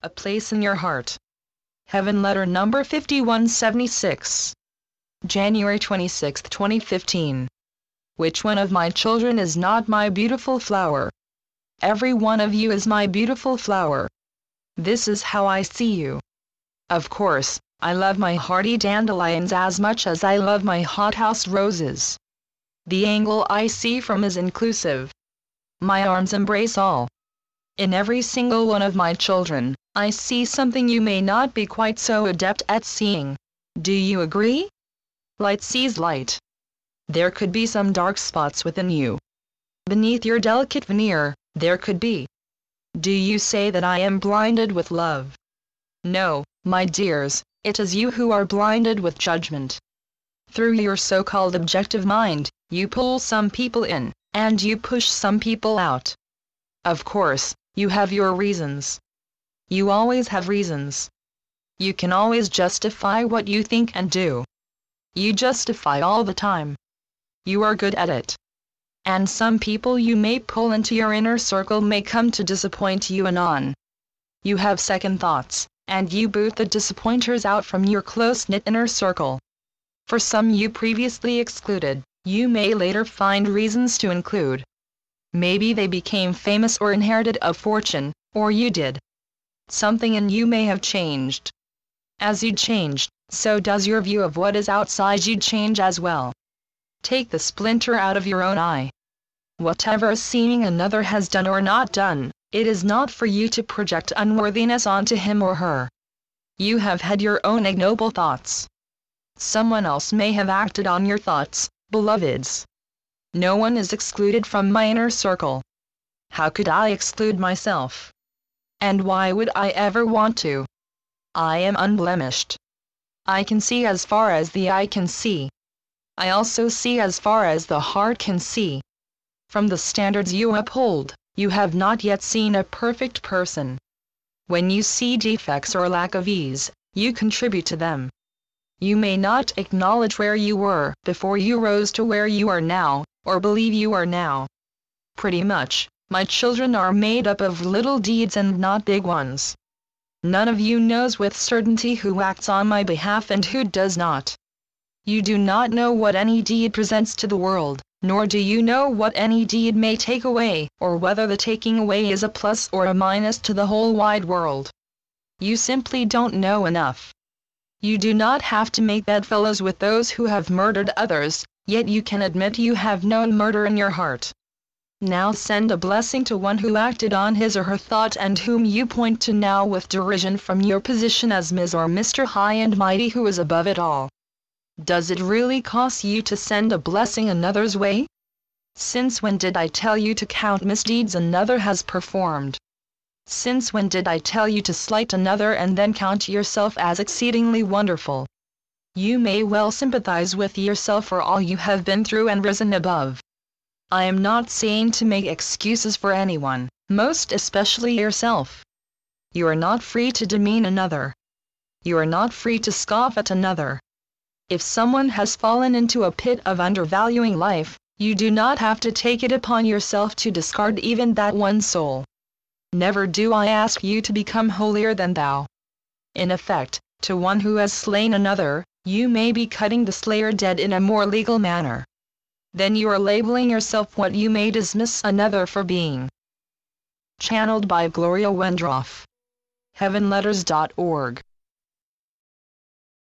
a place in your heart. Heaven letter number 5176. January 26, 2015. Which one of my children is not my beautiful flower? Every one of you is my beautiful flower. This is how I see you. Of course, I love my hardy dandelions as much as I love my hothouse roses. The angle I see from is inclusive. My arms embrace all. In every single one of my children, I see something you may not be quite so adept at seeing. Do you agree? Light sees light. There could be some dark spots within you. Beneath your delicate veneer, there could be. Do you say that I am blinded with love? No, my dears, it is you who are blinded with judgment. Through your so-called objective mind, you pull some people in, and you push some people out. Of course, you have your reasons. You always have reasons. You can always justify what you think and do. You justify all the time. You are good at it. And some people you may pull into your inner circle may come to disappoint you anon. You have second thoughts, and you boot the disappointers out from your close-knit inner circle. For some you previously excluded, you may later find reasons to include. Maybe they became famous or inherited a fortune, or you did. Something in you may have changed. As you changed, so does your view of what is outside you change as well. Take the splinter out of your own eye. Whatever seeming another has done or not done, it is not for you to project unworthiness onto him or her. You have had your own ignoble thoughts. Someone else may have acted on your thoughts, beloveds. No one is excluded from my inner circle. How could I exclude myself? And why would I ever want to? I am unblemished. I can see as far as the eye can see. I also see as far as the heart can see. From the standards you uphold, you have not yet seen a perfect person. When you see defects or lack of ease, you contribute to them. You may not acknowledge where you were before you rose to where you are now, or believe you are now. Pretty much, my children are made up of little deeds and not big ones. None of you knows with certainty who acts on my behalf and who does not. You do not know what any deed presents to the world, nor do you know what any deed may take away, or whether the taking away is a plus or a minus to the whole wide world. You simply don't know enough. You do not have to make bedfellows with those who have murdered others, yet you can admit you have no murder in your heart. Now send a blessing to one who acted on his or her thought and whom you point to now with derision from your position as Ms. or Mr. High and Mighty who is above it all. Does it really cost you to send a blessing another's way? Since when did I tell you to count misdeeds another has performed? Since when did I tell you to slight another and then count yourself as exceedingly wonderful? You may well sympathize with yourself for all you have been through and risen above. I am not saying to make excuses for anyone, most especially yourself. You are not free to demean another. You are not free to scoff at another. If someone has fallen into a pit of undervaluing life, you do not have to take it upon yourself to discard even that one soul. Never do I ask you to become holier than thou. In effect, to one who has slain another, you may be cutting the slayer dead in a more legal manner. Then you are labeling yourself what you may dismiss another for being. Channeled by Gloria Wendroff. heavenletters.org